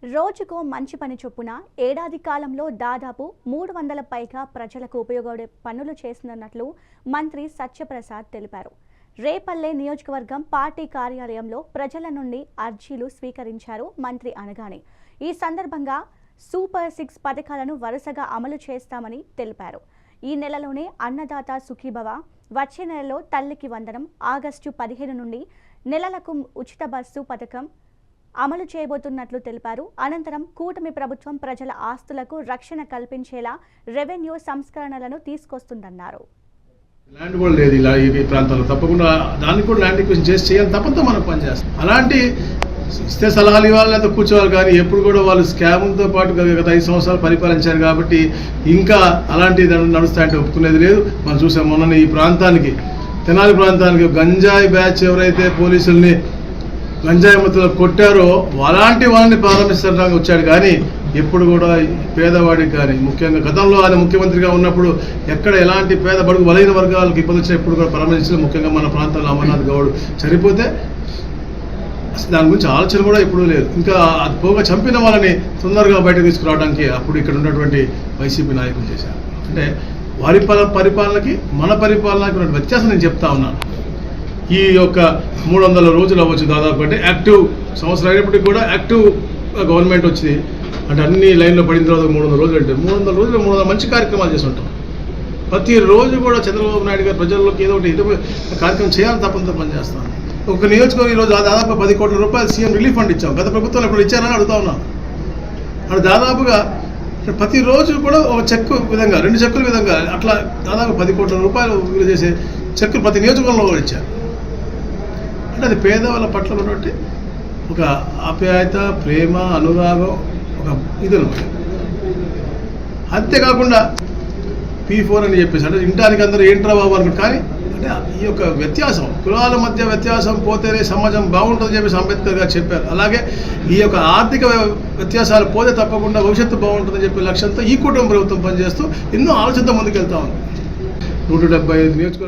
రోజుకో మంచి పని చొప్పున ఏడాది కాలంలో దాదాపు 300 పైగా ప్రజలకు ఉపయోగపడే పనులు చేస్తున్నట్లు మంత్రి సత్యప్రసాద్ తెలిపారు. రేపల్లె నియోజకవర్గం పార్టీ కార్యాలయంలో ప్రజల నుండి అర్జీలు స్వీకరించారు మంత్రి అనగానే. ఈ సందర్భంగా సూపర్ 6 పథకాలను వరుసగా అమలు చేస్తామని తెలిపారు. ఈ నెలలోనే అన్నదాత సుఖీభవ, వచ్చే నెలలో తల్లికి వందనం, ఆగస్టు 15 నుండి నెలలకు ఉచిత బస్సు పథకం అమలు చేయబోతున్నట్లు తెలిపారు. అనంతరం కూటమి ప్రభుత్వం ప్రజల ఆస్తులకు రక్షణ కల్పించేలా రెవెన్యూ సంస్కరణలను తీసుకొస్తుందన్నారు. ల్యాండ్ కూడా లేదు ఇలా ఈ ప్రాంతంలో, తప్పకుండా దానికి కూడా ల్యాండ్ ఎక్విజిషన్ చేసి చేయాలి, తప్పకుండా మనం పనిచేస్తాం. అలాంటి ఇస్తే సలహాలు ఇవ్వాలి లేదా కూర్చోవాలి, కానీ ఎప్పుడు కూడా వాళ్ళు స్కామ్తో పాటు గత 5 సంవత్సరాలు పరిపాలించారు కాబట్టి ఇంకా అలాంటి నడుస్తాయంటే ఒప్పుకునేది లేదు. మనం చూసాం మొన్న ఈ ప్రాంతానికి, తెనాలి ప్రాంతానికి గంజాయి బ్యాచ్ ఎవరైతే పోలీసుల్ని గంజాయి మత్తులో కొట్టారో అలాంటి వాళ్ళని ప్రారంభించడానికి వచ్చాడు, కానీ ఎప్పుడు కూడా పేదవాడికి కానీ, ముఖ్యంగా గతంలో ఆయన ముఖ్యమంత్రిగా ఉన్నప్పుడు ఎక్కడ ఎలాంటి పేద బడుగు బలైన వర్గాలకు ఇబ్బంది వచ్చినా ఎప్పుడు కూడా ప్రారంభించలేదు. ముఖ్యంగా మన ప్రాంతంలో అమర్నాథ్ గౌడ్ చనిపోతే అసలు దాని గురించి ఆలోచన కూడా ఎప్పుడూ లేదు. ఇంకా అది పోగా చంపిన వాళ్ళని తొందరగా బయటకు తీసుకురావడానికి అప్పుడు ఇక్కడ ఉన్నటువంటి వైసీపీ నాయకులు చేశారు. అంటే వారి పరిపాలనకి మన పరిపాలనకి ఉన్న వ్యత్యాసం నేను చెప్తా ఉన్నాను. ఈ యొక్క 300 రోజులు అవ్వచ్చు దాదాపు, అంటే యాక్టివ్ సంవత్సరం అయినప్పటికీ కూడా యాక్టివ్ గవర్నమెంట్ వచ్చింది అంటే అన్ని లైన్లో పడిన తర్వాత 300 రోజులు అంటే 300 రోజులు 300 మంచి కార్యక్రమాలు చేస్తుంటాం. ప్రతిరోజు కూడా చంద్రబాబు నాయుడు గారు ప్రజల్లోకి ఏదో ఒకటి కార్యక్రమం చేయాలని తప్పనితో పనిచేస్తాను. ఒక నియోజకవర్గం ఈరోజు దాదాపు 10 కోట్ల రూపాయలు సీఎం రిలీఫ్ ఫండ్ ఇచ్చాం. గత ప్రభుత్వంలో ఇప్పుడు ఇచ్చారని అడుగుతా ఉన్నాను. అక్కడ దాదాపుగా ప్రతిరోజు కూడా ఒక చెక్కు విధంగా 2 చెక్కుల విధంగా అట్లా దాదాపు 10 కోట్ల రూపాయలు విలువ చేసే చెక్కులు ప్రతి నియోజకవర్గంలో కూడా ఇచ్చారు. అంటే అది పేదవాళ్ళ పట్ల ఉన్నటువంటి ఒక ఆప్యాయత, ప్రేమ, అనురాగం, ఒక ఇది అనమాట. అంతేకాకుండా P4 అని చెప్పేసి అంటే ఇంటానికి అందరూ ఏంట్రా బాబు అనుకుంటారు, కానీ అంటే ఈ యొక్క వ్యత్యాసం, కులాల మధ్య వ్యత్యాసం పోతేనే సమాజం బాగుంటుందని చెప్పేసి అంబేద్కర్ గారు చెప్పారు. అలాగే ఈ యొక్క ఆర్థిక వ్యత్యాసాలు పోతే తప్పకుండా భవిష్యత్తు బాగుంటుందని చెప్పే లక్ష్యంతో ఈ కుటుంబ ప్రభుత్వం పనిచేస్తూ ఎన్నో ఆలోచనతో ముందుకెళ్తా ఉంది. 175 నియోజకవర్గాలు